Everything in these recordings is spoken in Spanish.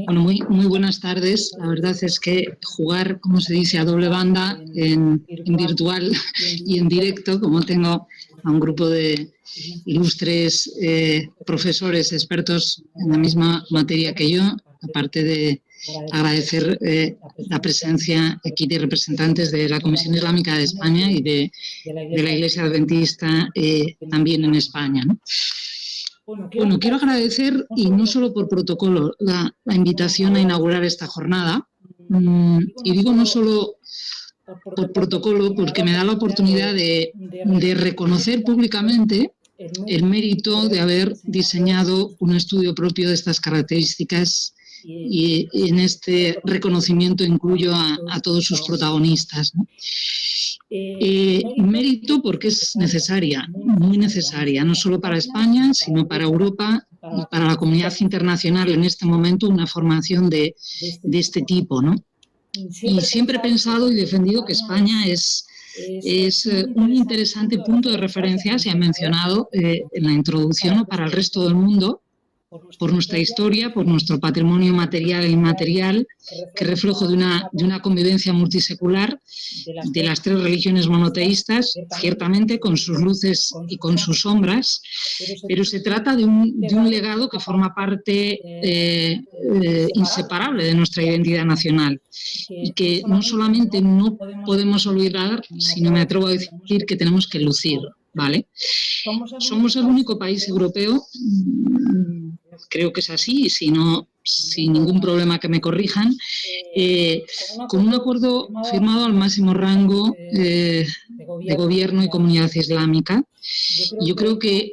Bueno, muy buenas tardes. La verdad es que jugar, como se dice, a doble banda en virtual y en directo, como tengo a un grupo de ilustres profesores expertos en la misma materia que yo, aparte de agradecer la presencia aquí de representantes de la Comisión Islámica de España y de la Iglesia Adventista también en España, ¿no? Bueno, quiero agradecer, y no solo por protocolo, la invitación a inaugurar esta jornada. Y digo no solo por protocolo, porque me da la oportunidad de reconocer públicamente el mérito de haber diseñado un estudio propio de estas características, y en este reconocimiento incluyo a todos sus protagonistas, ¿no? Mérito porque es necesaria, muy necesaria, no solo para España, sino para Europa y para la comunidad internacional en este momento, una formación de este tipo, ¿no? Y siempre he pensado y defendido que España es un interesante punto de referencia, se ha mencionado en la introducción, ¿no?, para el resto del mundo, por nuestra historia, por nuestro patrimonio material e inmaterial, que es reflejo de una convivencia multisecular de las tres religiones monoteístas, ciertamente con sus luces y con sus sombras, pero se trata de un legado que forma parte inseparable de nuestra identidad nacional y que no solamente no podemos olvidar, sino me atrevo a decir que tenemos que lucir, ¿vale? Somos el único país europeo, creo que es así, si no, sin ningún problema que me corrijan, con un acuerdo firmado al máximo rango de gobierno y comunidad islámica. Yo creo que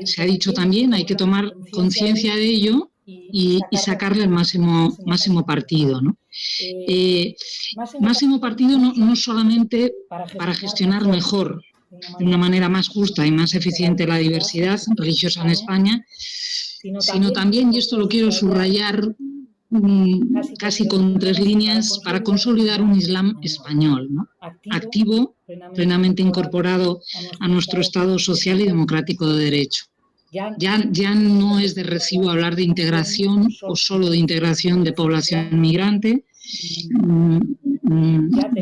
se ha dicho también, hay que tomar conciencia de ello y sacarle el máximo partido, ¿no? Máximo partido no solamente para gestionar mejor, de una manera más justa y más eficiente, la diversidad religiosa en España, sino también, y esto lo quiero subrayar casi con 3 líneas, para consolidar un Islam español, ¿no?, activo, plenamente incorporado a nuestro Estado social y democrático de derecho. Ya no es de recibo hablar de integración o solo de integración de población migrante.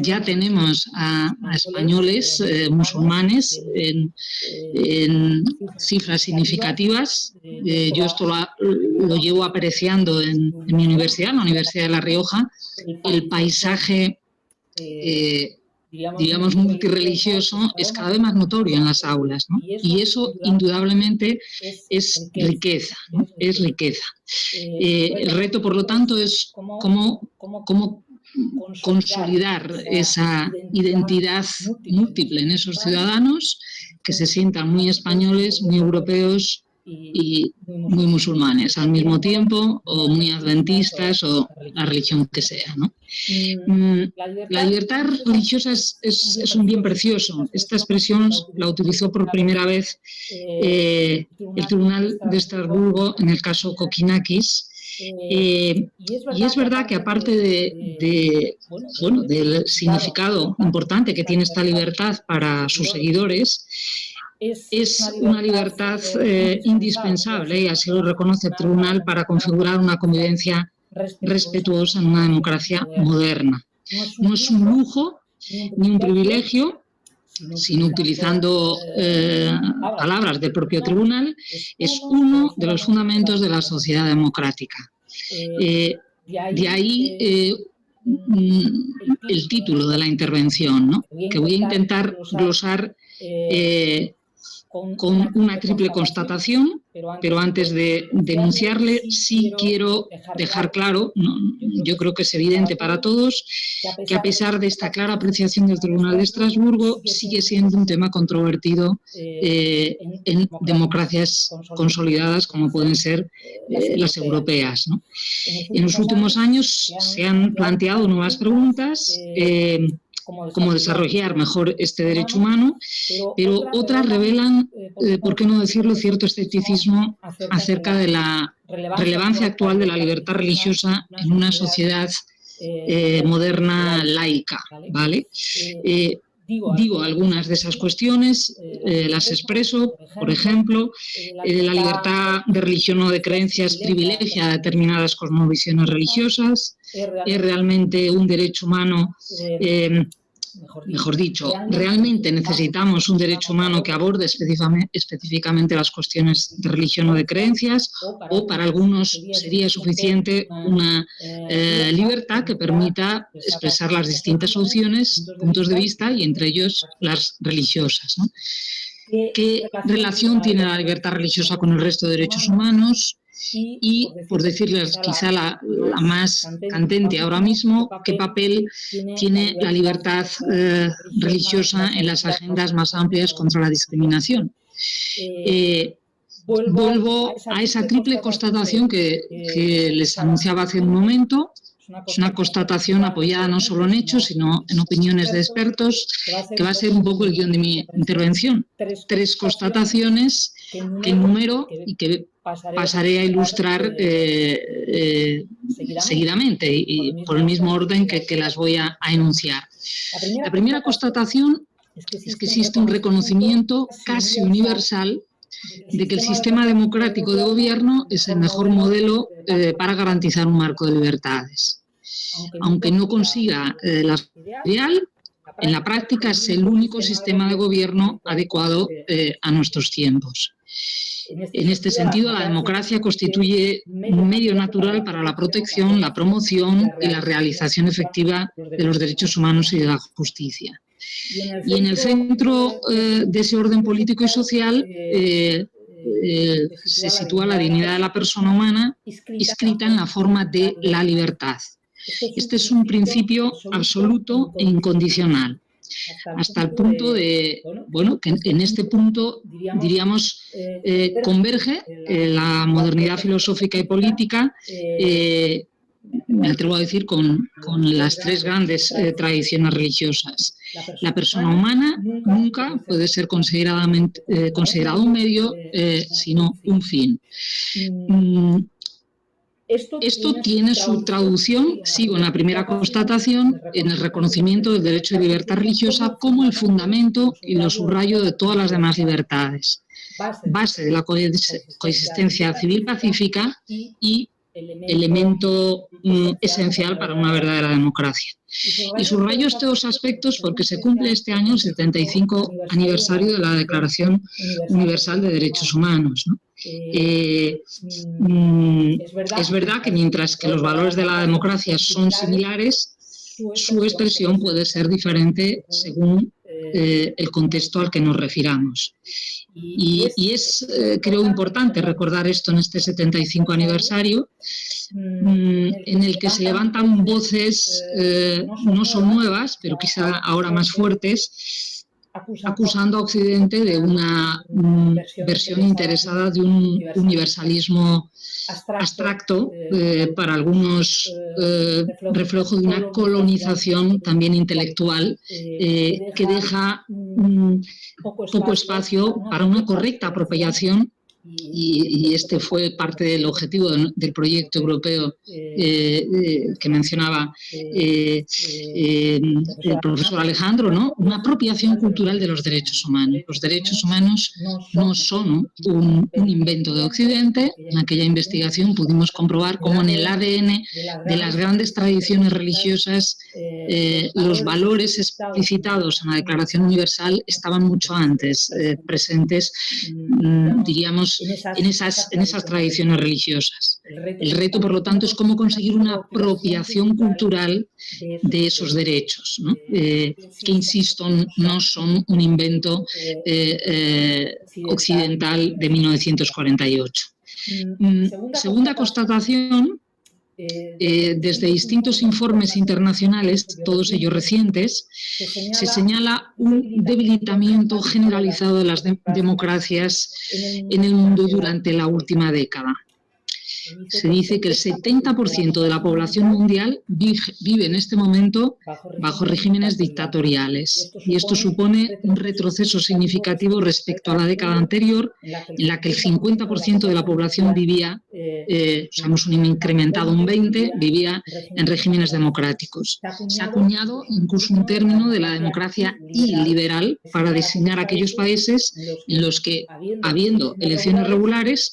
Ya tenemos a españoles musulmanes en cifras significativas. Yo esto lo llevo apreciando en mi universidad, la Universidad de La Rioja. El paisaje digamos, multirreligioso es cada vez más notorio en las aulas, ¿no? Y eso, indudablemente, es riqueza, ¿no? Es riqueza. El reto, por lo tanto, es cómo consolidar esa identidad múltiple en esos ciudadanos que se sientan muy españoles, muy europeos y muy musulmanes al mismo tiempo, o muy adventistas, o la religión que sea, ¿no? La libertad religiosa es un bien precioso. Esta expresión la utilizó por primera vez el Tribunal de Estrasburgo en el caso Kokinakis. Y es verdad que, aparte del significado importante que tiene esta libertad para sus seguidores, es una libertad indispensable, y así lo reconoce el Tribunal, para configurar una convivencia respetuosa en una democracia moderna. No es un lujo ni un privilegio, sino, utilizando palabras del propio Tribunal, es uno de los fundamentos de la sociedad democrática. De ahí el título de la intervención, ¿no?, que voy a intentar glosar con una triple constatación, pero antes de denunciarle, sí quiero dejar claro, yo creo que es evidente para todos, que a pesar de esta clara apreciación del Tribunal de Estrasburgo, sigue siendo un tema controvertido en democracias consolidadas como pueden ser las europeas, ¿no? En los últimos años se han planteado nuevas preguntas, cómo desarrollar mejor este derecho humano, pero otras revelan, por qué no decirlo, cierto escepticismo acerca de la relevancia actual de la libertad religiosa en una sociedad moderna laica, ¿vale? Digo algunas de esas cuestiones, las expreso, por ejemplo, la libertad de religión o de creencias privilegia determinadas cosmovisiones religiosas, es realmente un derecho humano, mejor dicho, realmente necesitamos un derecho humano que aborde específicamente las cuestiones de religión o de creencias, o para algunos sería suficiente una libertad que permita expresar las distintas opciones, puntos de vista, y entre ellos las religiosas, ¿no? ¿Qué relación tiene la libertad religiosa con el resto de derechos humanos? Y, por decirles quizá la más candente ahora mismo, ¿qué papel tiene la libertad religiosa en las agendas más amplias contra la discriminación? Vuelvo a esa triple constatación que les anunciaba hace un momento. Es una constatación apoyada no solo en hechos, sino en opiniones de expertos, que va a ser un poco el guión de mi intervención. 3 constataciones que enumero y que pasaré a ilustrar seguidamente y por el mismo orden que las voy a enunciar. La primera constatación es que existe un reconocimiento casi universal de que el sistema democrático de gobierno es el mejor modelo para garantizar un marco de libertades. Aunque no consiga la ideal, en la práctica es el único sistema de gobierno adecuado a nuestros tiempos. En este sentido, la democracia constituye un medio natural para la protección, la promoción y la realización efectiva de los derechos humanos y de la justicia. Y en el centro de ese orden político y social se sitúa la dignidad de la persona humana inscrita en la forma de la libertad. Este es un principio absoluto e incondicional, hasta el punto de, bueno, que en este punto, diríamos, converge la modernidad filosófica y política, me atrevo a decir, con las 3 grandes tradiciones religiosas. La persona humana nunca puede ser considerado un medio, sino un fin. Esto tiene su traducción, sigo en la primera constatación, en el reconocimiento del derecho de libertad religiosa como el fundamento y lo subrayo de todas las demás libertades, base de la coexistencia civil pacífica y elemento esencial para una verdadera democracia. Y subrayo estos 2 aspectos porque se cumple este año el 75 aniversario de la Declaración Universal de Derechos Humanos, ¿no? Es verdad que mientras que los valores de la democracia son similares, su expresión puede ser diferente según el contexto al que nos refiramos. Y es, creo, importante recordar esto en este 75 aniversario, en el que se levantan voces, no son nuevas, pero quizá ahora más fuertes, acusando a Occidente de una versión interesada de un universalismo abstracto, para algunos reflejo de una colonización también intelectual que deja poco espacio para una correcta apropiación. Y este fue parte del objetivo del proyecto europeo que mencionaba el profesor Alejandro, ¿no? Una apropiación cultural de los derechos humanos. Los derechos humanos no son un invento de Occidente. En aquella investigación pudimos comprobar cómo en el ADN de las grandes tradiciones religiosas los valores explicitados en la Declaración Universal estaban mucho antes presentes, diríamos, en esas tradiciones religiosas. El reto, por lo tanto, es cómo conseguir una apropiación cultural de esos derechos, ¿no? Que, insisto, no son un invento occidental de 1948. Segunda constatación. Desde distintos informes internacionales, todos ellos recientes, se señala un debilitamiento generalizado de las democracias en el mundo durante la última década. Se dice que el 70% de la población mundial vive en este momento bajo regímenes dictatoriales. Y esto supone un retroceso significativo respecto a la década anterior, en la que el 50% de la población vivía, hemos incrementado un 20%, vivía en regímenes democráticos. Se ha acuñado incluso un término de la democracia iliberal para designar aquellos países en los que, habiendo elecciones regulares,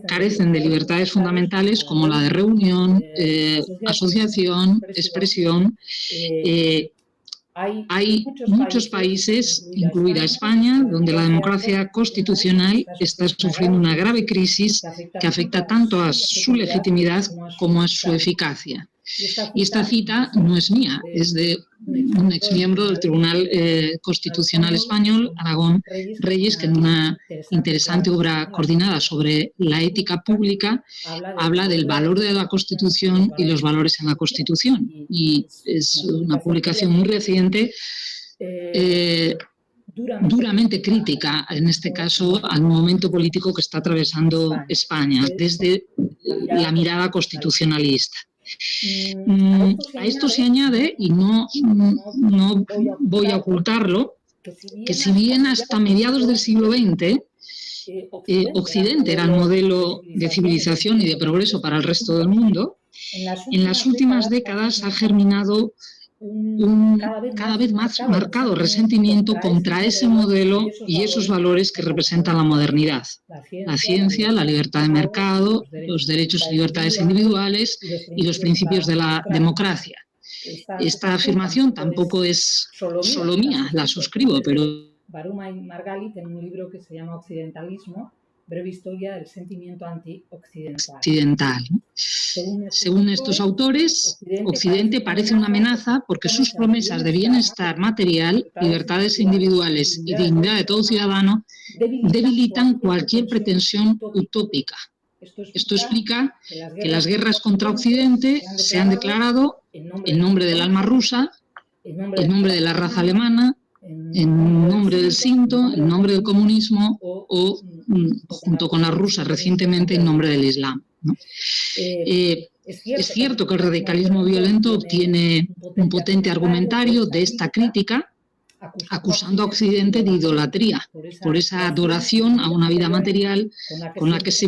carecen de libertades fundamentales como la de reunión, asociación, expresión. Hay muchos países, incluida España, donde la democracia constitucional está sufriendo una grave crisis que afecta tanto a su legitimidad como a su eficacia. Y esta cita no es mía, es de un exmiembro del Tribunal Constitucional Español, Aragón Reyes, que en una interesante obra coordinada sobre la ética pública habla del valor de la Constitución y los valores en la Constitución. Y es una publicación muy reciente, duramente crítica, en este caso, al momento político que está atravesando España, desde la mirada constitucionalista. A esto se añade, y no voy a ocultarlo, que si bien hasta mediados del siglo XX Occidente era el modelo de civilización y de progreso para el resto del mundo, en las últimas décadas ha germinado un cada vez más marcado resentimiento contra ese modelo y esos valores que representan la modernidad. La ciencia, la libertad de mercado, los derechos y libertades individuales y los principios de la democracia. Esta afirmación tampoco es solo mía, la suscribo, pero Baruma y Margali tienen un libro que se llama Occidentalismo, breve historia del sentimiento anti-occidental. Según estos autores, Occidente parece una amenaza porque sus promesas de bienestar material, libertades individuales y dignidad de todo ciudadano debilitan cualquier pretensión utópica. Esto explica que las guerras contra Occidente se han declarado en nombre del alma rusa, en nombre de la raza alemana, en nombre del Sinto, en nombre del comunismo o, junto con la rusa recientemente, en nombre del Islam, ¿no? Es cierto que el radicalismo violento obtiene un potente argumentario de esta crítica, acusando a Occidente de idolatría, por esa adoración a una vida material con la que se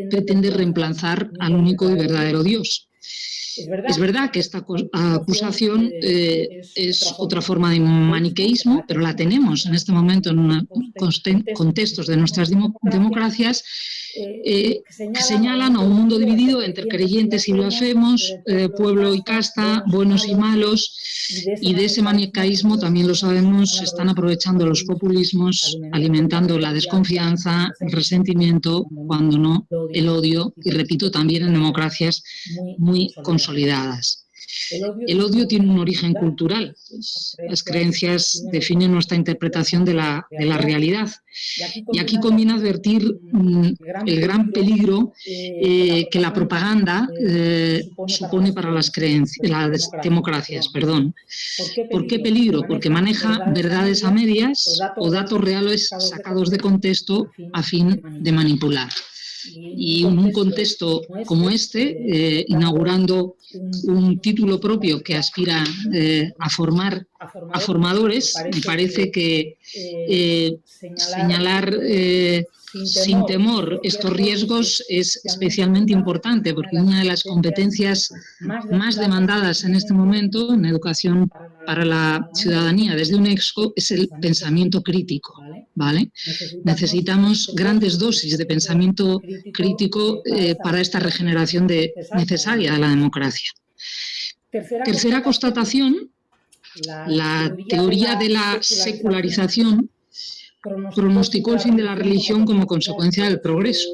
pretende reemplazar al único y verdadero Dios. Es verdad que esta acusación es otra forma de maniqueísmo, pero la tenemos en este momento en contextos de nuestras democracias que señalan a un mundo dividido entre creyentes y blasfemos, pueblo y casta, buenos y malos, y de ese maniqueísmo, también lo sabemos, se están aprovechando los populismos, alimentando la desconfianza, el resentimiento, cuando no el odio, y repito, también en democracias muy consolidadas. El odio tiene un origen cultural. Las creencias definen nuestra interpretación de la realidad. Y aquí conviene advertir el gran peligro que la propaganda supone para las democracias. ¿Por qué peligro? Porque maneja verdades a medias o datos reales sacados de contexto a fin de manipular. Y en un contexto como este, inaugurando un título propio que aspira a formar a formadores, me parece que señalar sin temor estos riesgos es especialmente importante, porque una de las competencias más demandadas en este momento en educación para la ciudadanía desde UNESCO es el pensamiento crítico, ¿vale? Necesitamos grandes dosis de pensamiento crítico para esta regeneración necesaria de la democracia. Tercera constatación: la teoría de la secularización pronosticó el fin de la religión como consecuencia del progreso.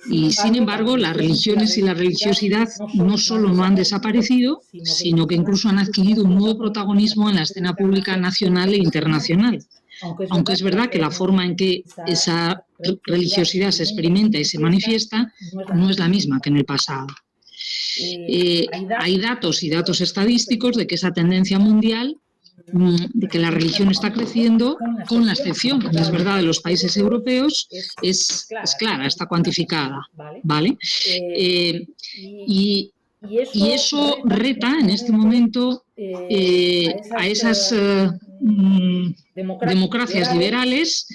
Y, sin embargo, las religiones y la religiosidad no solo no han desaparecido, sino que incluso han adquirido un nuevo protagonismo en la escena pública nacional e internacional. Aunque es verdad que la forma en que esa religiosidad se experimenta y se manifiesta no es la misma que en el pasado. Hay datos y datos estadísticos de que esa tendencia mundial de que la religión está creciendo, con la excepción, es verdad, de los países europeos, es clara, está cuantificada, ¿vale? Y eso reta en este momento a esas democracias liberales,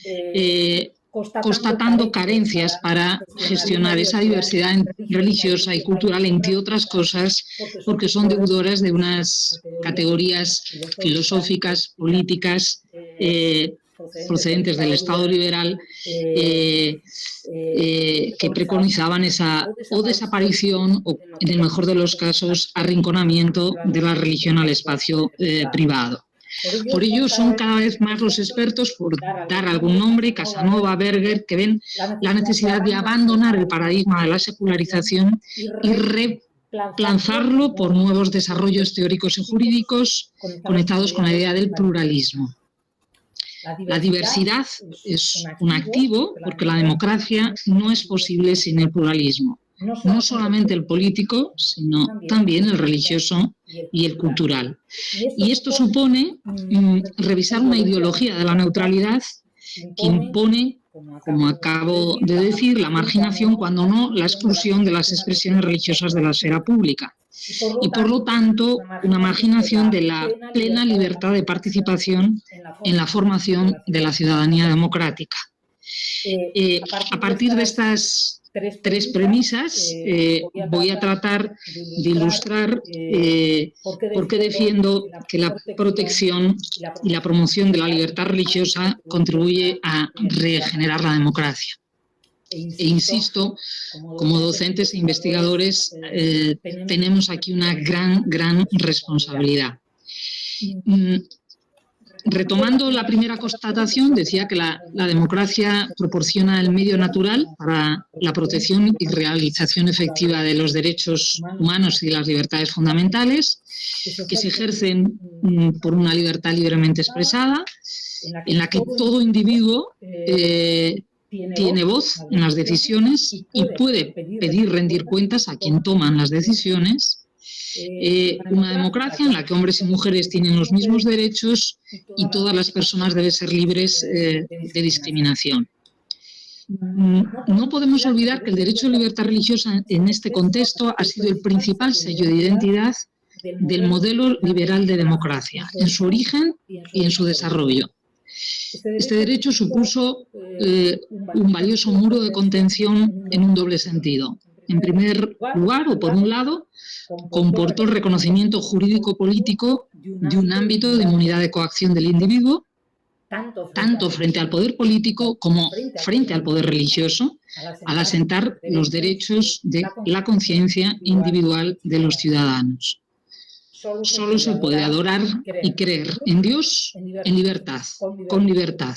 constatando carencias para gestionar esa diversidad religiosa y cultural, entre otras cosas, porque son deudores de unas categorías filosóficas, políticas, procedentes del Estado liberal, que preconizaban esa o desaparición o, en el mejor de los casos, arrinconamiento de la religión al espacio privado. Por ello son cada vez más los expertos, por dar algún nombre, Casanova, Berger, que ven la necesidad de abandonar el paradigma de la secularización y relanzarlo por nuevos desarrollos teóricos y jurídicos conectados con la idea del pluralismo. La diversidad es un activo porque la democracia no es posible sin el pluralismo. No solamente el político, sino también el religioso y el cultural. Y esto supone revisar una ideología de la neutralidad que impone, como acabo de decir, la marginación, cuando no la exclusión de las expresiones religiosas de la esfera pública. Y por lo tanto, una marginación de la plena libertad de participación en la formación de la ciudadanía democrática. A partir de estas tres premisas voy a tratar de ilustrar por qué defiendo que la protección y la promoción de la libertad religiosa contribuye a regenerar la democracia. E insisto, como docentes e investigadores tenemos aquí una gran responsabilidad. Retomando la primera constatación, decía que la democracia proporciona el medio natural para la protección y realización efectiva de los derechos humanos y las libertades fundamentales, que se ejercen por una libertad libremente expresada, en la que todo individuo tiene voz en las decisiones y puede pedir rendir cuentas a quien toman las decisiones. Una democracia en la que hombres y mujeres tienen los mismos derechos y todas las personas deben ser libres de discriminación. No podemos olvidar que el derecho de libertad religiosa en este contexto ha sido el principal sello de identidad del modelo liberal de democracia, en su origen y en su desarrollo. Este derecho supuso un valioso muro de contención en un doble sentido. En primer lugar, o por un lado, comportó el reconocimiento jurídico-político de un ámbito de inmunidad de coacción del individuo, tanto frente al poder político como frente al poder religioso, al asentar los derechos de la conciencia individual de los ciudadanos. Solo se puede adorar y creer en Dios en libertad, con libertad.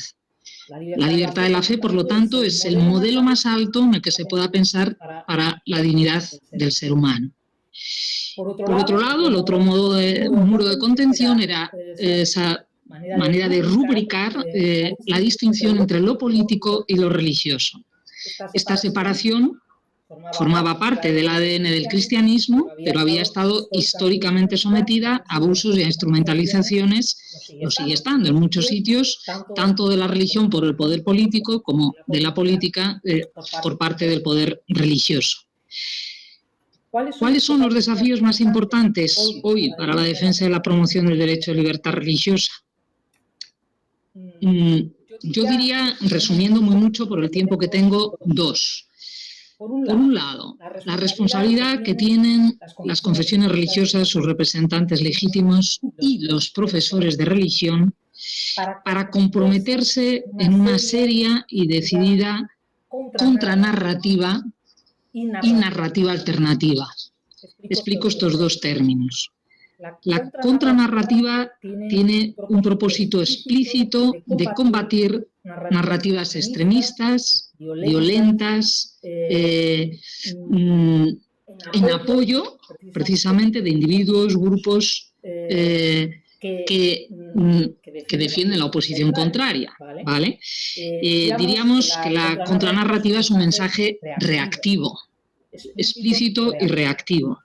La libertad de la fe, por lo tanto, es el modelo más alto en el que se pueda pensar para la dignidad del ser humano. Por otro lado, el otro muro de contención era esa manera de rubricar la distinción entre lo político y lo religioso. Esta separación formaba parte del ADN del cristianismo, pero había estado históricamente sometida a abusos y a instrumentalizaciones, lo sigue estando en muchos sitios, tanto de la religión por el poder político como de la política por parte del poder religioso. ¿Cuáles son los desafíos más importantes hoy para la defensa y la promoción del derecho de libertad religiosa? Yo diría, resumiendo muy mucho por el tiempo que tengo, dos. Por un lado, la responsabilidad que tienen las confesiones religiosas, sus representantes legítimos y los profesores de religión para comprometerse en una seria y decidida contranarrativa y narrativa alternativa. Explico estos dos términos. La contranarrativa tiene un propósito explícito de combatir narrativas extremistas, violentas, en apoyo precisamente de individuos, grupos que defienden la oposición contraria, ¿vale? Diríamos que la contranarrativa es un mensaje reactivo, explícito y reactivo.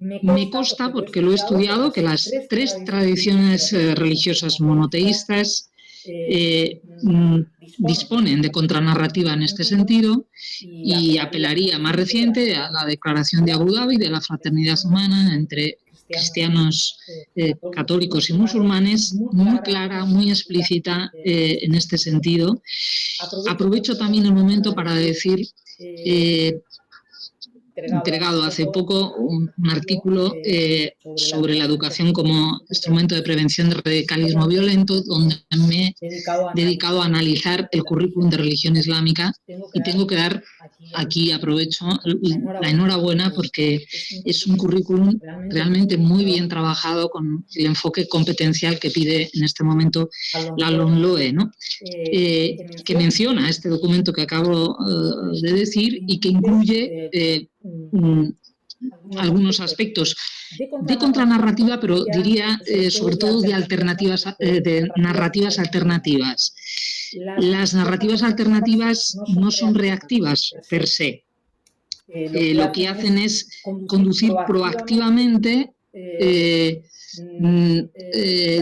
Me consta, porque lo he estudiado, que las tres tradiciones religiosas monoteístas disponen de contranarrativa en este sentido, y apelaría más reciente a la Declaración de Abu Dhabi de la fraternidad humana entre cristianos, católicos y musulmanes, muy clara, muy explícita en este sentido. Aprovecho también el momento para decir, entregado hace poco un artículo sobre la educación como instrumento de prevención del radicalismo violento, donde me he dedicado a analizar el currículum de religión islámica, y tengo que dar aquí, aprovecho la enhorabuena, porque es un currículum realmente muy bien trabajado con el enfoque competencial que pide en este momento la LOMLOE, ¿no? Que menciona este documento que acabo de decir y que incluye algunos aspectos de contranarrativa, pero diría sobre todo de alternativas, de narrativas alternativas. Las narrativas alternativas no son reactivas per se. Lo que hacen es conducir proactivamente,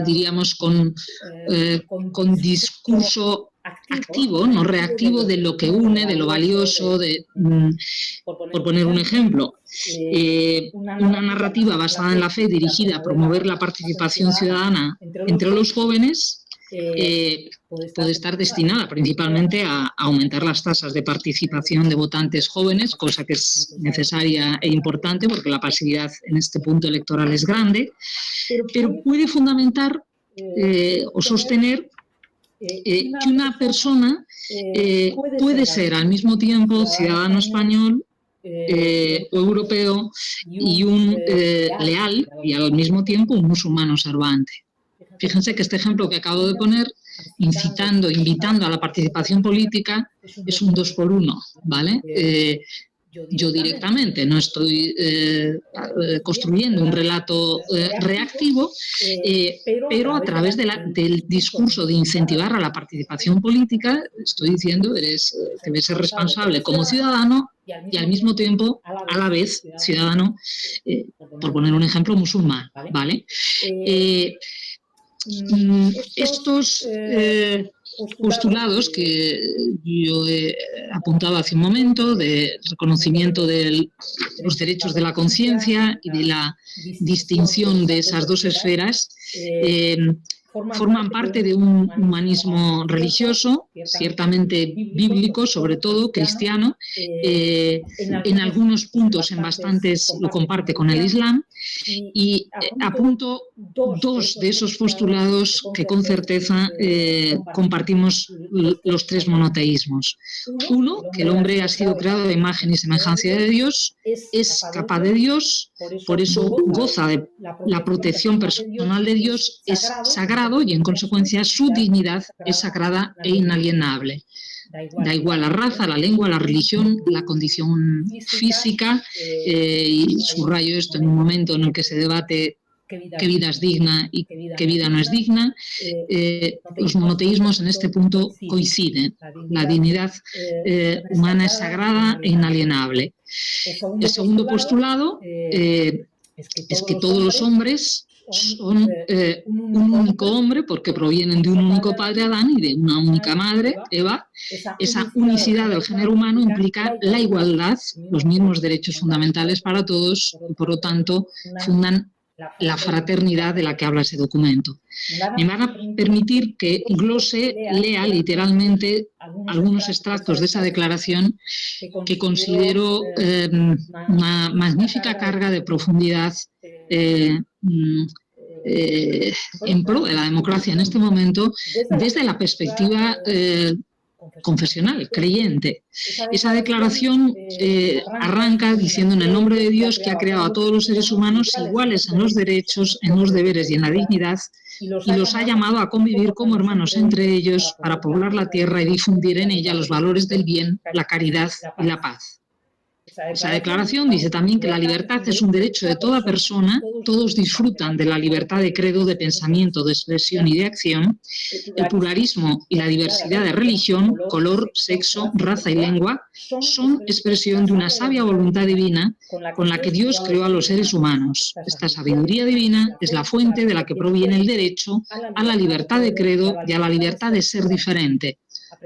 diríamos, con discurso activo, no reactivo, de lo que une, de lo valioso, por poner un ejemplo, una narrativa basada en la fe dirigida a promover la participación ciudadana entre los jóvenes puede estar destinada principalmente a aumentar las tasas de participación de votantes jóvenes, cosa que es necesaria e importante porque la pasividad en este punto electoral es grande, pero puede fundamentar o sostener que una persona puede ser al mismo tiempo ciudadano español o europeo y un leal, y al mismo tiempo un musulmán observante. Fíjense que este ejemplo que acabo de poner, invitando a la participación política, es un 2 por 1, ¿vale? Yo directamente no estoy construyendo un relato reactivo, pero a través del discurso de incentivar a la participación política, estoy diciendo debes ser responsable como ciudadano y al mismo tiempo, a la vez, ciudadano, por poner un ejemplo, musulmán, ¿vale? Estos postulados que yo he apuntado hace un momento, de reconocimiento de los derechos de la conciencia y de la distinción de esas dos esferas, forman parte de un humanismo religioso, ciertamente bíblico, sobre todo cristiano, en algunos puntos, en bastantes lo comparte con el Islam, y apunto dos de esos postulados que con certeza compartimos los tres monoteísmos. Uno, que el hombre ha sido creado de imagen y semejanza de Dios, es capaz de Dios, por eso goza de la protección personal de Dios, es sagrado y en consecuencia su dignidad es sagrada e inalienable. Da igual la raza, la lengua, la religión, la condición física, y subrayo esto en un momento en el que se debate qué vida es digna y qué vida no es digna. Los monoteísmos en este punto coinciden. La dignidad humana es sagrada e inalienable. El segundo postulado es que todos los hombres son un único hombre porque provienen de un único padre, Adán, y de una única madre, Eva. Esa unicidad del género humano implica la igualdad, los mismos derechos fundamentales para todos, y por lo tanto fundan la fraternidad de la que habla ese documento. Me van a permitir que glose, lea literalmente algunos extractos de esa declaración que considero una magnífica carga de profundidad en pro de la democracia en este momento, desde la perspectiva confesional, creyente. Esa declaración arranca diciendo: en el nombre de Dios, que ha creado a todos los seres humanos iguales en los derechos, en los deberes y en la dignidad, y los ha llamado a convivir como hermanos entre ellos para poblar la tierra y difundir en ella los valores del bien, la caridad y la paz. Esa declaración dice también que la libertad es un derecho de toda persona, todos disfrutan de la libertad de credo, de pensamiento, de expresión y de acción. El pluralismo y la diversidad de religión, color, sexo, raza y lengua son expresión de una sabia voluntad divina con la que Dios creó a los seres humanos. Esta sabiduría divina es la fuente de la que proviene el derecho a la libertad de credo y a la libertad de ser diferente.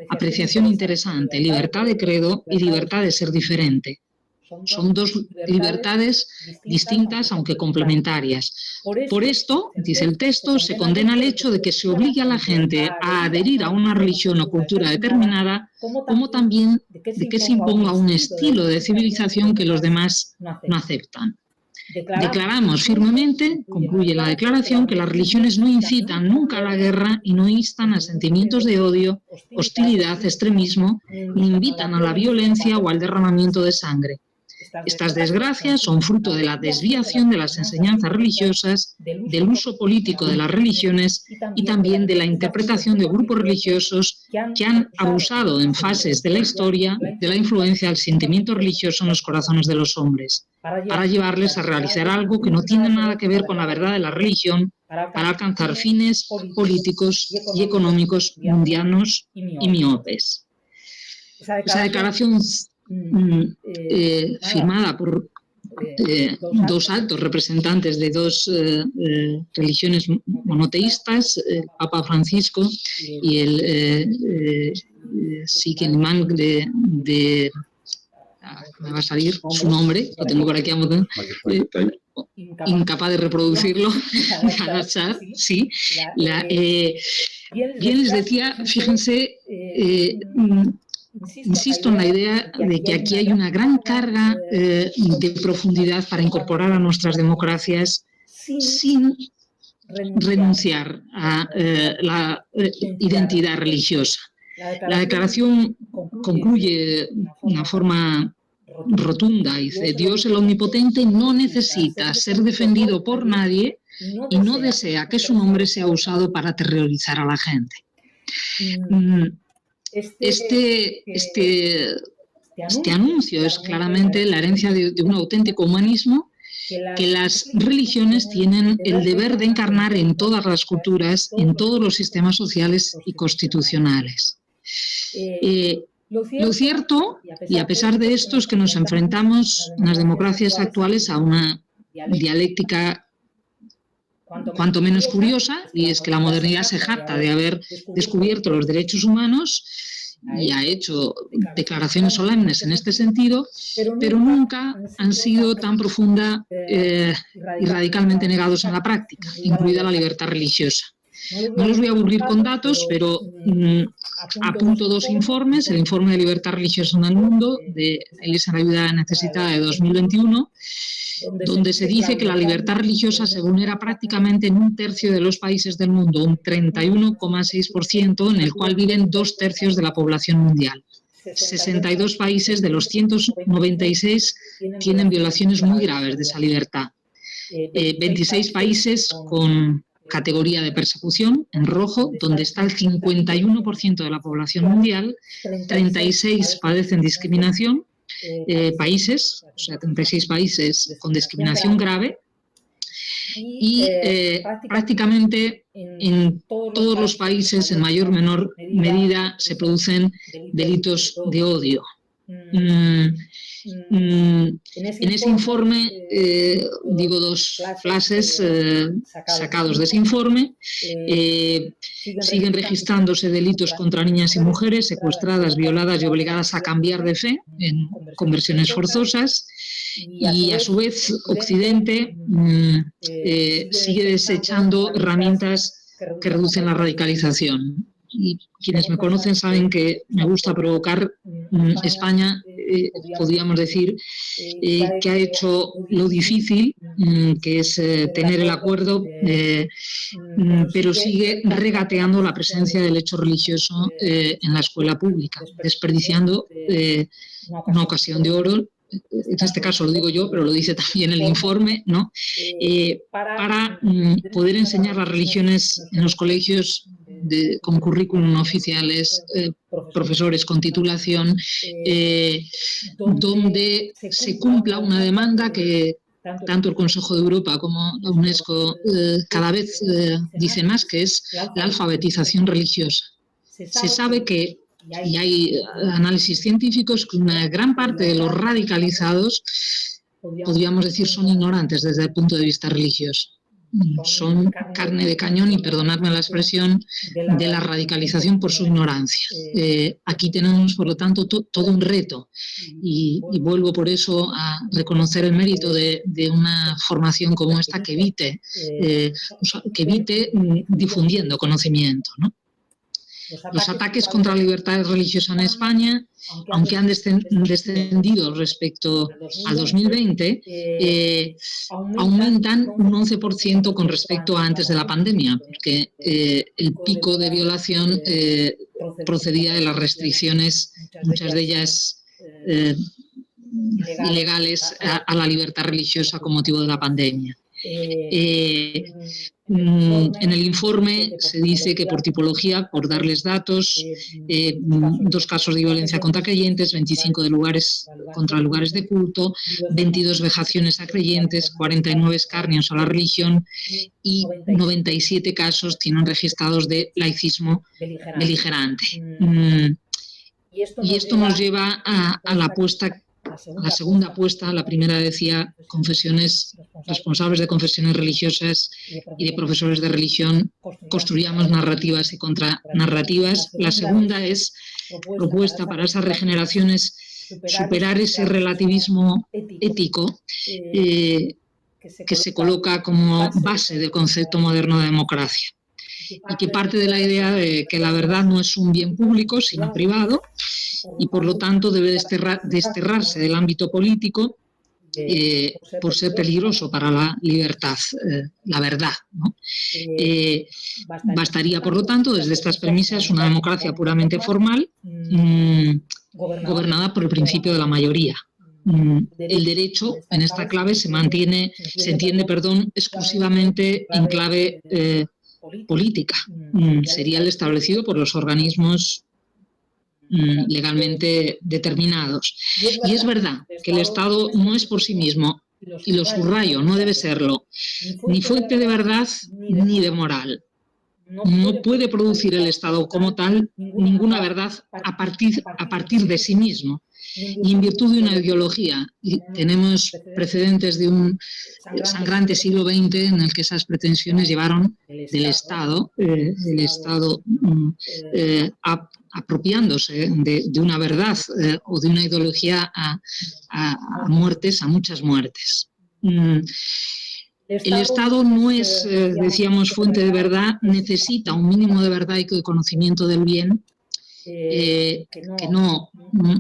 Apreciación interesante, libertad de credo y libertad de ser diferente. Son dos libertades distintas, aunque complementarias. Por esto, dice el texto, se condena el hecho de que se obligue a la gente a adherir a una religión o cultura determinada, como también de que se imponga un estilo de civilización que los demás no aceptan. Declaramos firmemente, concluye la declaración, que las religiones no incitan nunca a la guerra y no instan a sentimientos de odio, hostilidad, extremismo, ni invitan a la violencia o al derramamiento de sangre. Estas desgracias son fruto de la desviación de las enseñanzas religiosas, del uso político de las religiones y también de la interpretación de grupos religiosos que han abusado en fases de la historia de la influencia del sentimiento religioso en los corazones de los hombres, para llevarles a realizar algo que no tiene nada que ver con la verdad de la religión, para alcanzar fines políticos y económicos mundianos y miopes. Esa declaración firmada por dos altos representantes de dos religiones monoteístas, el Papa Francisco y el Sikh-imán de me va a salir su nombre, lo tengo por aquí, incapaz de reproducirlo, sí. Bien les decía, fíjense, insisto en la idea de que aquí hay una gran carga de profundidad para incorporar a nuestras democracias sin renunciar a la identidad religiosa. La declaración concluye de una forma rotunda, dice: Dios el Omnipotente no necesita ser defendido por nadie y no desea que su nombre sea usado para aterrorizar a la gente. Este anuncio es claramente la herencia de un auténtico humanismo que las religiones tienen el deber de encarnar en todas las culturas, en todos los sistemas sociales y constitucionales. Lo cierto, y a pesar de esto, es que nos enfrentamos en las democracias actuales a una dialéctica cuanto menos curiosa, y es que la modernidad se jacta de haber descubierto los derechos humanos y ha hecho declaraciones solemnes en este sentido, pero nunca han sido tan profunda y radicalmente negados en la práctica, incluida la libertad religiosa. No les voy a aburrir con datos, pero apunto dos informes: el informe de libertad religiosa en el mundo de Iglesia en la Ayuda Necesitada de 2021, donde se dice que la libertad religiosa se vulnera prácticamente en un tercio de los países del mundo, un 31,6%, en el cual viven 2/3 de la población mundial. 62 países de los 196 tienen violaciones muy graves de esa libertad. 26 países con categoría de persecución, en rojo, donde está el 51% de la población mundial. 36 padecen discriminación, países, o sea, 36 países con discriminación grave, y prácticamente en todos los países, en mayor o menor medida, se producen delitos de odio. En ese informe digo dos frases sacados de ese informe: siguen registrándose delitos contra niñas y mujeres secuestradas, violadas y obligadas a cambiar de fe en conversiones forzosas, y a su vez Occidente sigue desechando herramientas que reducen la radicalización. Y quienes me conocen saben que me gusta provocar. España, podríamos decir, que ha hecho lo difícil, que es tener el acuerdo, pero sigue regateando la presencia del hecho religioso en la escuela pública, desperdiciando una ocasión de oro. En este caso lo digo yo, pero lo dice también el informe, ¿no? Para poder enseñar las religiones en los colegios con currículum oficiales, profesores con titulación, donde se cumpla una demanda que tanto el Consejo de Europa como la UNESCO cada vez dice más, que es la alfabetización religiosa. Se sabe que, y hay análisis científicos, que una gran parte de los radicalizados, podríamos decir, son ignorantes desde el punto de vista religioso. Son carne de cañón, y perdonadme la expresión, de la radicalización por su ignorancia. Aquí tenemos, por lo tanto, todo un reto, y vuelvo por eso a reconocer el mérito de una formación como esta que evite difundiendo conocimiento, ¿no? Los ataques contra la libertad religiosa en España, aunque han descendido respecto al 2020, aumentan un 11% con respecto a antes de la pandemia, porque el pico de violación procedía de las restricciones, muchas de ellas ilegales, a la libertad religiosa con motivo de la pandemia. En el informe se dice que por tipología, por darles datos, 2 casos de violencia contra creyentes, 25 contra lugares de culto, 22 vejaciones a creyentes, 49 escarnios a la religión y 97 casos tienen registrados de laicismo beligerante. Y esto nos lleva a la segunda apuesta. La primera decía responsables de confesiones religiosas y de profesores de religión, construíamos narrativas y contranarrativas. La segunda es propuesta para esas regeneraciones, superar ese relativismo ético que se coloca como base del concepto moderno de democracia, y que parte de la idea de que la verdad no es un bien público, sino privado, y por lo tanto debe desterrarse del ámbito político por ser peligroso para la libertad, la verdad, ¿no? Bastaría, por lo tanto, desde estas premisas, una democracia puramente formal, gobernada por el principio de la mayoría. El derecho, en esta clave, se entiende, exclusivamente en clave política. Sería el establecido por los organismos legalmente determinados. Y es verdad que el Estado no es por sí mismo, y lo subrayo, no debe serlo, ni fuente de verdad ni de moral. No puede producir el Estado como tal ninguna verdad a partir de sí mismo, y en virtud de una ideología. Y tenemos precedentes de un sangrante siglo XX en el que esas pretensiones llevaron del Estado, apropiándose de una verdad o de una ideología a muertes, a muchas muertes. El Estado no es, decíamos, fuente de verdad, necesita un mínimo de verdad y de conocimiento del bien, que no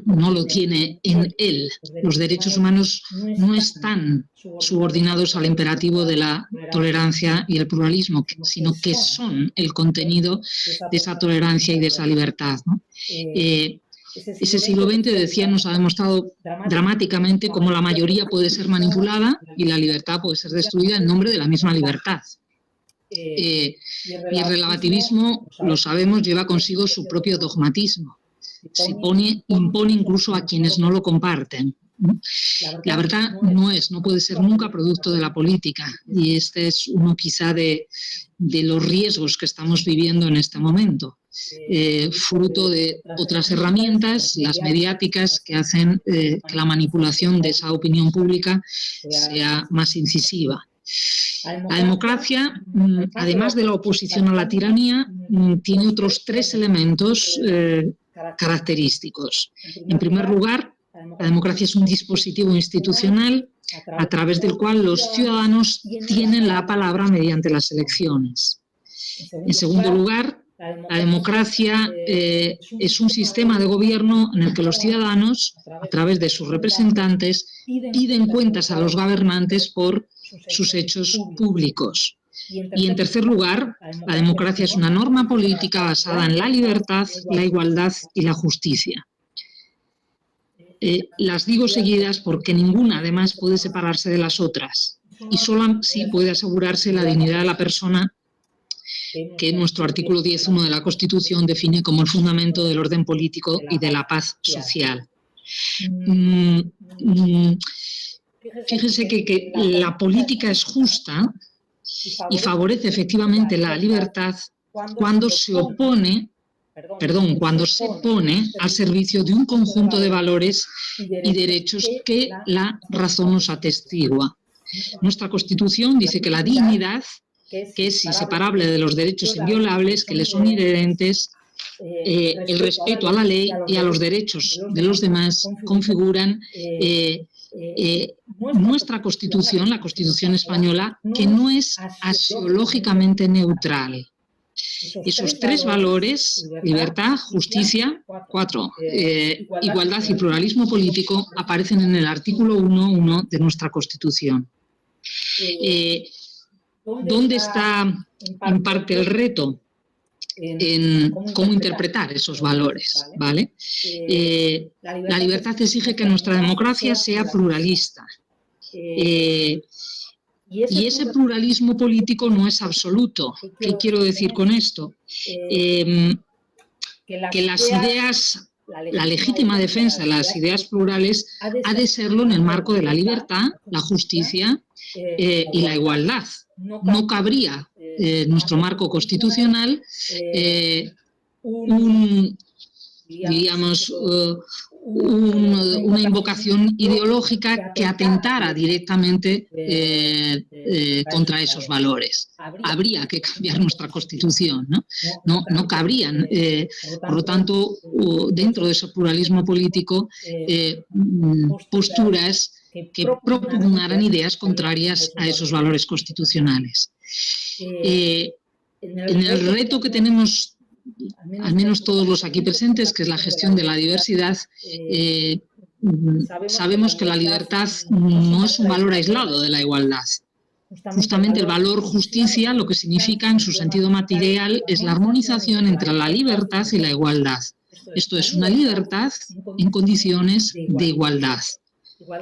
lo tiene en él. Los derechos humanos no están subordinados al imperativo de la tolerancia y el pluralismo, sino que son el contenido de esa tolerancia y de esa libertad, ¿no? Ese siglo XX, decía, nos ha demostrado dramáticamente cómo la mayoría puede ser manipulada y la libertad puede ser destruida en nombre de la misma libertad. Y el relativismo, lo sabemos, lleva consigo su propio dogmatismo. Impone incluso a quienes no lo comparten. La verdad no puede ser nunca producto de la política, y este es uno quizá de los riesgos que estamos viviendo en este momento, fruto de otras herramientas, las mediáticas, que hacen que la manipulación de esa opinión pública sea más incisiva. La democracia, además de la oposición a la tiranía, tiene otros 3 elementos característicos. En primer lugar, la democracia es un dispositivo institucional a través del cual los ciudadanos tienen la palabra mediante las elecciones. En segundo lugar, la democracia es un sistema de gobierno en el que los ciudadanos, a través de sus representantes, piden cuentas a los gobernantes por sus hechos públicos. Y en tercer lugar, la democracia es una norma política basada en la libertad, la igualdad y la justicia. Las digo seguidas porque ninguna, además, puede separarse de las otras, y solo así puede asegurarse la dignidad de la persona que nuestro artículo 10.1 de la Constitución define como el fundamento del orden político y de la paz social. Fíjese que la política es justa y favorece efectivamente la libertad cuando se pone al servicio de un conjunto de valores y derechos que la razón nos atestigua. Nuestra Constitución dice que la dignidad, que es inseparable de los derechos inviolables, que le son inherentes, el respeto a la ley y a los derechos de los demás configuran nuestra Constitución, la Constitución española, que no es axiológicamente neutral. Esos tres valores, libertad, justicia, igualdad y pluralismo político, aparecen en el artículo 1.1 de nuestra Constitución. ¿Dónde está en parte el reto? En cómo interpretar esos valores, ¿vale? La libertad exige que nuestra democracia sea pluralista. Y ese pluralismo político no es absoluto. ¿Qué quiero decir con esto? Que las ideas, la legítima defensa de las ideas plurales ha de serlo en el marco de la libertad, la justicia y la igualdad. No cabría en nuestro marco constitucional una invocación ideológica que atentara directamente contra esos valores. Habría que cambiar nuestra Constitución, ¿no? No cabrían. Por lo tanto, dentro de ese pluralismo político, posturas que propugnaran ideas contrarias a esos valores constitucionales. En el reto que tenemos, al menos todos los aquí presentes, que es la gestión de la diversidad, sabemos que la libertad no es un valor aislado de la igualdad. Justamente el valor justicia, lo que significa en su sentido material, es la armonización entre la libertad y la igualdad. Esto es una libertad en condiciones de igualdad.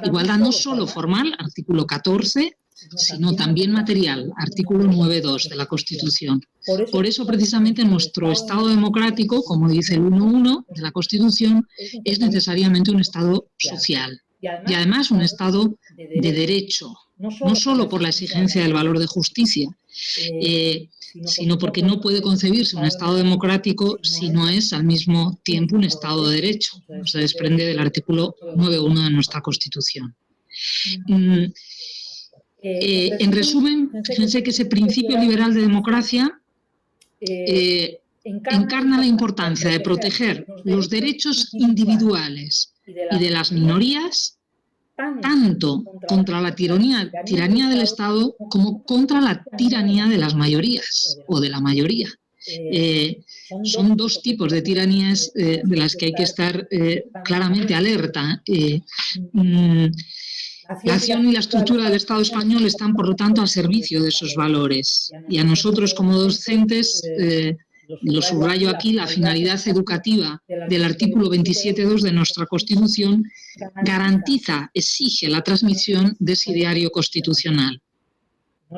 Igualdad no solo formal, artículo 14, sino también material, artículo 9.2 de la Constitución. Por eso, precisamente, nuestro Estado democrático, como dice el 1.1 de la Constitución, es necesariamente un Estado social y además un Estado de derecho, no solo por la exigencia del valor de justicia, sino porque no puede concebirse un Estado democrático si no es al mismo tiempo un Estado de derecho. Se desprende del artículo 9.1 de nuestra Constitución. En resumen, fíjense que ese principio liberal de democracia encarna la importancia de proteger los derechos individuales y de las minorías, tanto contra la tiranía del Estado como contra la tiranía de las mayorías o de la mayoría. Son dos tipos de tiranías de las que hay que estar claramente alerta. La acción y la estructura del Estado español están, por lo tanto, al servicio de esos valores. Y a nosotros, como docentes, lo subrayo aquí, la finalidad educativa del artículo 27.2 de nuestra Constitución garantiza, exige la transmisión de ese ideario constitucional.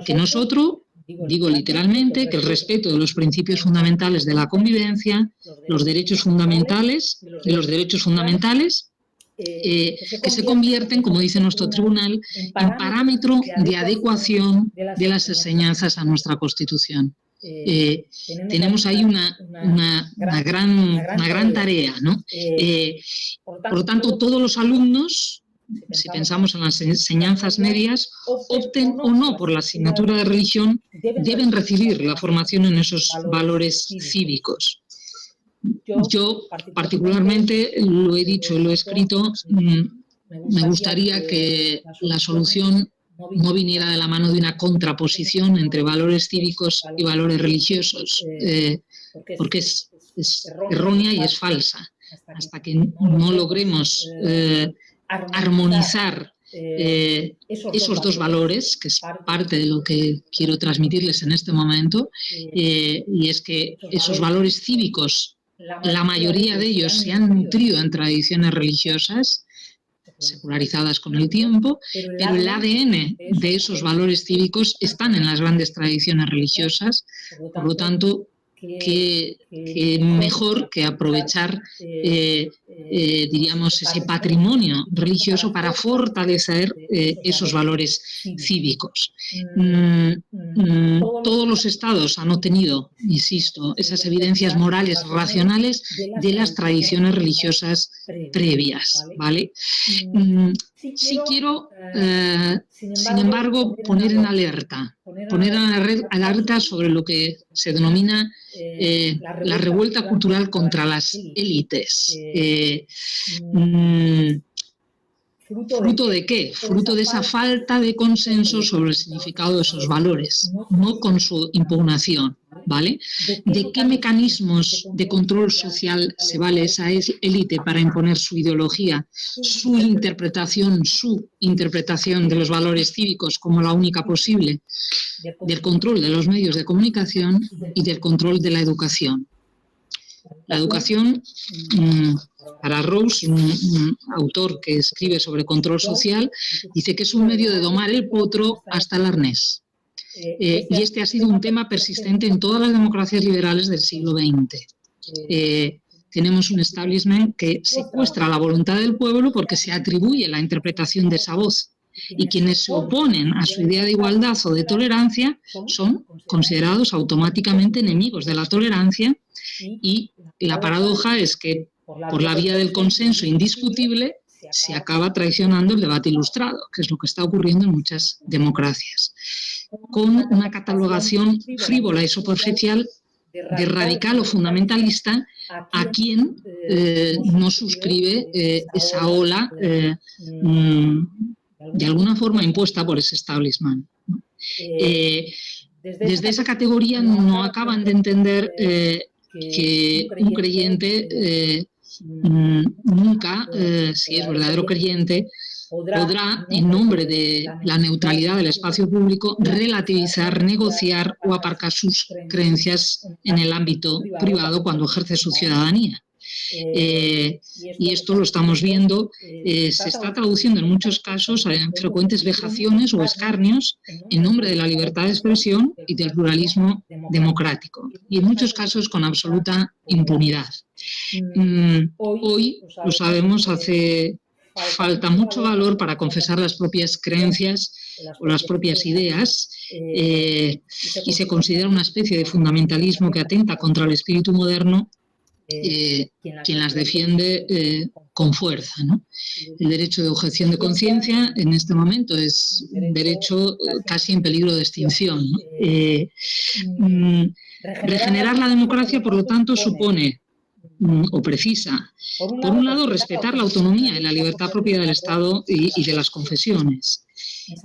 Que nosotros, digo literalmente, que el respeto de los principios fundamentales de la convivencia, los derechos fundamentales y los derechos fundamentales, que se convierten, como dice nuestro tribunal, en parámetro de adecuación de las enseñanzas a nuestra Constitución. Tenemos ahí una gran tarea, ¿no? Por lo tanto, todos los alumnos, si pensamos en las enseñanzas medias, opten o no por la asignatura de religión, deben recibir la formación en esos valores cívicos. Yo, particularmente, lo he dicho y lo he escrito, me gustaría que la solución no viniera de la mano de una contraposición entre valores cívicos y valores religiosos, porque es errónea y es falsa. Hasta que no logremos armonizar esos dos valores, que es parte de lo que quiero transmitirles en este momento, y es que esos valores cívicos, la mayoría de ellos se han nutrido en tradiciones religiosas, secularizadas con el tiempo, pero el ADN de esos valores cívicos están en las grandes tradiciones religiosas. Por lo tanto, que mejor que aprovechar, diríamos, ese patrimonio religioso para fortalecer esos valores cívicos. Todos los estados han obtenido, insisto, esas evidencias morales racionales de las tradiciones religiosas previas, ¿vale? Sí quiero, sin embargo, poner en alerta sobre lo que se denomina la revuelta cultural contra las élites. ¿Fruto de qué? Fruto de esa falta de consenso sobre el significado de esos valores, no con su impugnación, ¿vale? ¿De qué mecanismos de control social se vale esa élite para imponer su ideología, su interpretación de los valores cívicos como la única posible? Del control de los medios de comunicación y del control de la educación. La educación, para Rawls, un autor que escribe sobre control social, dice que es un medio de domar el potro hasta el arnés. Y este ha sido un tema persistente en todas las democracias liberales del siglo XX. Tenemos un establishment que secuestra la voluntad del pueblo porque se atribuye la interpretación de esa voz. Y quienes se oponen a su idea de igualdad o de tolerancia son considerados automáticamente enemigos de la tolerancia, y la paradoja es que por la vía del consenso indiscutible se acaba traicionando el debate ilustrado, que es lo que está ocurriendo en muchas democracias, con una catalogación frívola y superficial de radical o fundamentalista a quien no suscribe esa ola de alguna forma impuesta por ese establishment. Desde esa categoría no acaban de entender que un creyente nunca, si es verdadero creyente, podrá, en nombre de la neutralidad del espacio público, relativizar, negociar o aparcar sus creencias en el ámbito privado cuando ejerce su ciudadanía. Y esto lo estamos viendo, se está traduciendo en muchos casos en frecuentes vejaciones o escarnios en nombre de la libertad de expresión y del pluralismo democrático, y en muchos casos con absoluta impunidad. Hoy, lo sabemos, hace falta mucho valor para confesar las propias creencias o las propias ideas, y se considera una especie de fundamentalismo que atenta contra el espíritu moderno quien las defiende con fuerza, ¿no? El derecho de objeción de conciencia en este momento es un derecho casi en peligro de extinción, ¿no? Regenerar la democracia, por lo tanto, supone o precisa, por un lado, respetar la autonomía y la libertad propia del Estado y de las confesiones.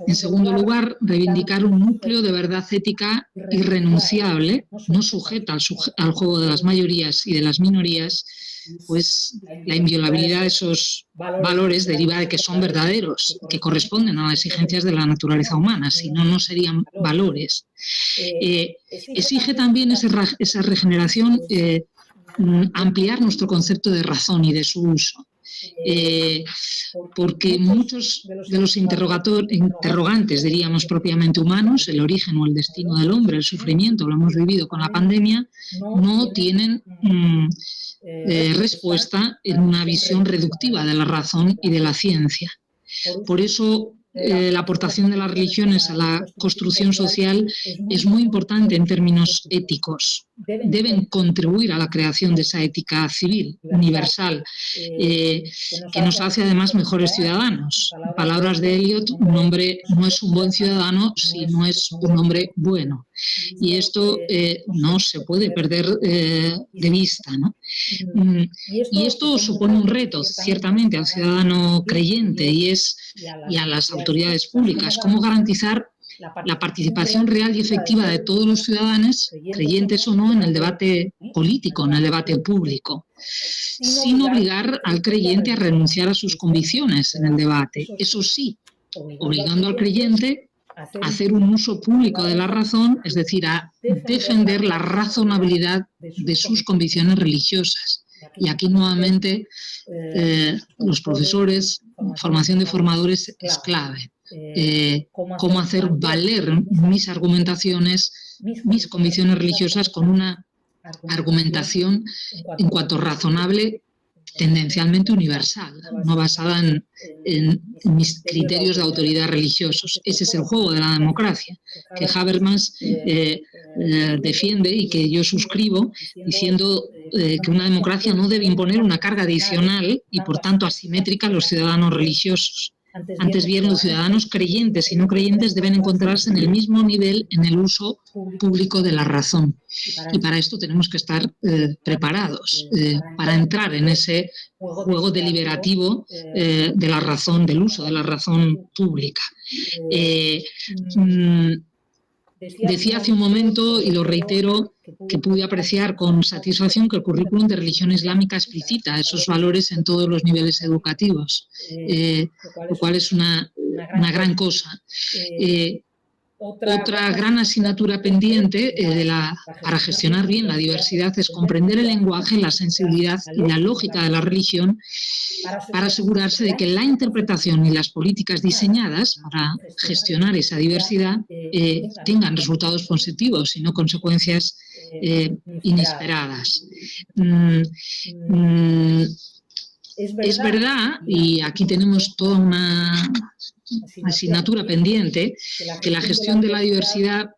En segundo lugar, reivindicar un núcleo de verdad ética irrenunciable, no sujeta al juego de las mayorías y de las minorías, pues la inviolabilidad de esos valores deriva de que son verdaderos, que corresponden a las exigencias de la naturaleza humana, si no, no serían valores. Exige también esa regeneración ampliar nuestro concepto de razón y de su uso. Porque muchos de los interrogantes, diríamos, propiamente humanos, el origen o el destino del hombre, el sufrimiento, lo hemos vivido con la pandemia, no tienen respuesta en una visión reductiva de la razón y de la ciencia. Por eso, la aportación de las religiones a la construcción social es muy importante en términos éticos. Deben contribuir a la creación de esa ética civil, universal, que nos hace además mejores ciudadanos. En palabras de Eliot, un hombre no es un buen ciudadano si no es un hombre bueno. Y esto no se puede perder de vista, ¿no? Y esto supone un reto, ciertamente, al ciudadano creyente y a las autoridades públicas, cómo garantizar la participación real y efectiva de todos los ciudadanos, creyentes o no, en el debate político, en el debate público, sin obligar al creyente a renunciar a sus convicciones en el debate. Eso sí, obligando al creyente a hacer un uso público de la razón, es decir, a defender la razonabilidad de sus convicciones religiosas, Y aquí nuevamente los profesores, formación de formadores es clave. Cómo hacer valer mis argumentaciones, mis convicciones religiosas con una argumentación en cuanto razonable, tendencialmente universal, no basada en mis criterios de autoridad religiosos. Ese es el juego de la democracia, que Habermas defiende y que yo suscribo, diciendo que una democracia no debe imponer una carga adicional y, por tanto, asimétrica a los ciudadanos religiosos. Antes bien, los ciudadanos creyentes y no creyentes deben encontrarse en el mismo nivel en el uso público de la razón. Y para esto tenemos que estar preparados para entrar en ese juego deliberativo de la razón, del uso de la razón pública. Decía hace un momento, y lo reitero, que pude apreciar con satisfacción que el currículum de religión islámica explicita esos valores en todos los niveles educativos, lo cual es una gran cosa. Otra gran asignatura pendiente para gestionar bien la diversidad es comprender el lenguaje, la sensibilidad y la lógica de la religión para asegurarse de que la interpretación y las políticas diseñadas para gestionar esa diversidad tengan resultados positivos y no consecuencias inesperadas. Es verdad, y aquí tenemos toda una asignatura pendiente, que la gestión de la diversidad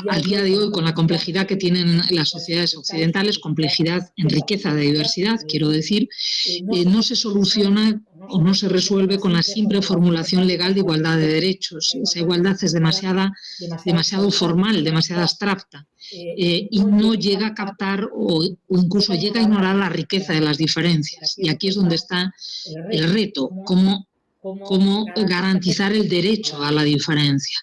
al día de hoy, con la complejidad que tienen las sociedades occidentales, complejidad en riqueza de diversidad, quiero decir, no se soluciona o no se resuelve con la simple formulación legal de igualdad de derechos. Esa igualdad es demasiado formal, demasiado abstracta, y no llega a captar o incluso llega a ignorar la riqueza de las diferencias. Y aquí es donde está el reto, cómo garantizar el derecho a la diferencia.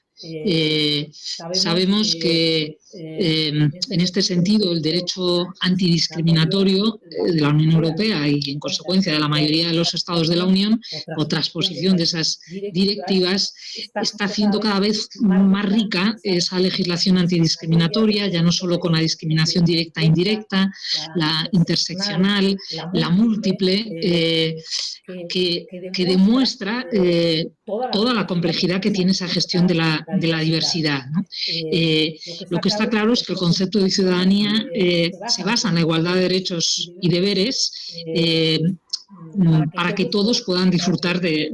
Sabemos que en este sentido el derecho antidiscriminatorio de la Unión Europea y en consecuencia de la mayoría de los Estados de la Unión o transposición de esas directivas está haciendo cada vez más rica esa legislación antidiscriminatoria, ya no solo con la discriminación directa e indirecta, la interseccional, la múltiple, que demuestra toda la complejidad que tiene esa gestión de la diversidad, ¿no? Lo que está claro es que el concepto de ciudadanía se basa en la igualdad de derechos y deberes para que todos puedan disfrutar de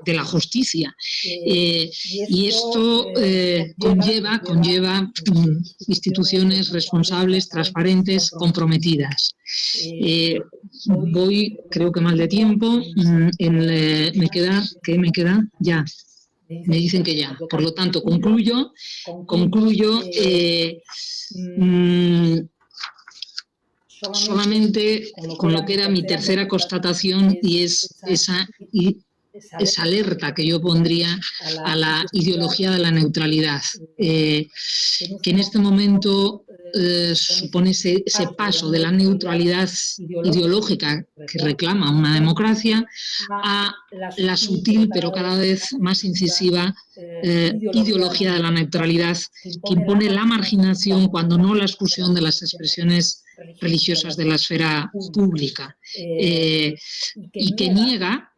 la justicia. Y esto conlleva instituciones responsables, transparentes, comprometidas. Voy, creo que mal de tiempo, ¿me queda? Ya. Me dicen que ya. Por lo tanto, concluyo solamente con lo que era mi tercera constatación, y es esa alerta que yo pondría a la ideología de la neutralidad, que en este momento supone ese paso de la neutralidad ideológica que reclama una democracia a la sutil pero cada vez más incisiva ideología de la neutralidad que impone la marginación, cuando no la exclusión, de las expresiones religiosas de la esfera pública, y que niega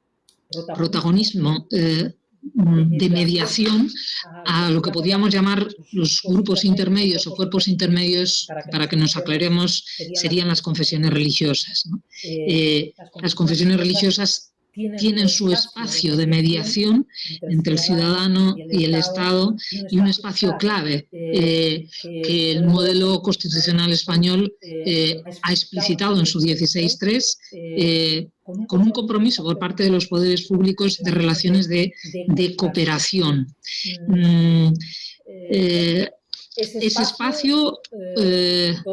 protagonismo de mediación a lo que podríamos llamar los grupos intermedios o cuerpos intermedios, para que nos aclaremos, serían las confesiones religiosas, ¿no? Las confesiones religiosas tienen su espacio de mediación entre el ciudadano y el Estado, y un espacio clave que el modelo constitucional español ha explicitado en su 16.3, con un compromiso por parte de los poderes públicos de relaciones de cooperación. Ese espacio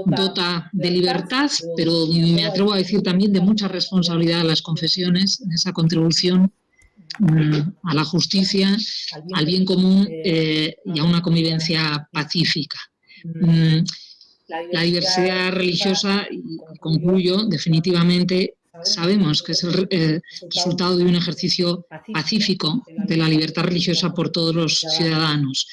dota de libertad, pero me atrevo a decir también de mucha responsabilidad a las confesiones en esa contribución a la justicia, al bien común y a una convivencia pacífica. La diversidad religiosa, y concluyo definitivamente, sabemos que es el resultado de un ejercicio pacífico de la libertad religiosa por todos los ciudadanos.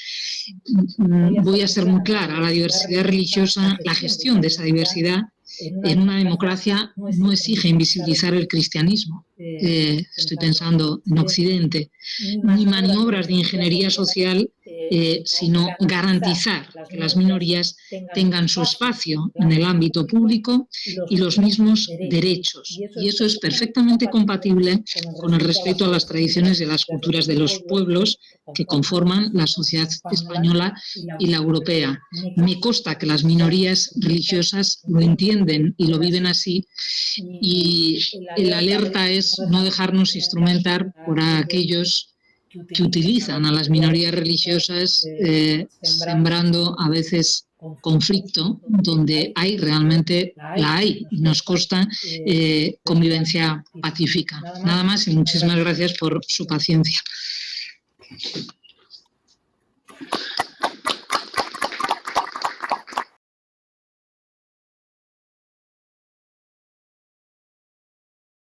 Voy a ser muy clara, la diversidad religiosa, la gestión de esa diversidad en una democracia no exige invisibilizar el cristianismo. Estoy pensando en Occidente, ni maniobras de ingeniería social, sino garantizar que las minorías tengan su espacio en el ámbito público y los mismos derechos. Y eso es perfectamente compatible con el respeto a las tradiciones y a las culturas de los pueblos que conforman la sociedad española y la europea. Me consta que las minorías religiosas lo entienden y lo viven así, y la alerta es no dejarnos instrumentar por aquellos que utilizan a las minorías religiosas sembrando a veces conflicto donde hay realmente la hay y nos consta convivencia pacífica. Nada más y muchísimas gracias por su paciencia.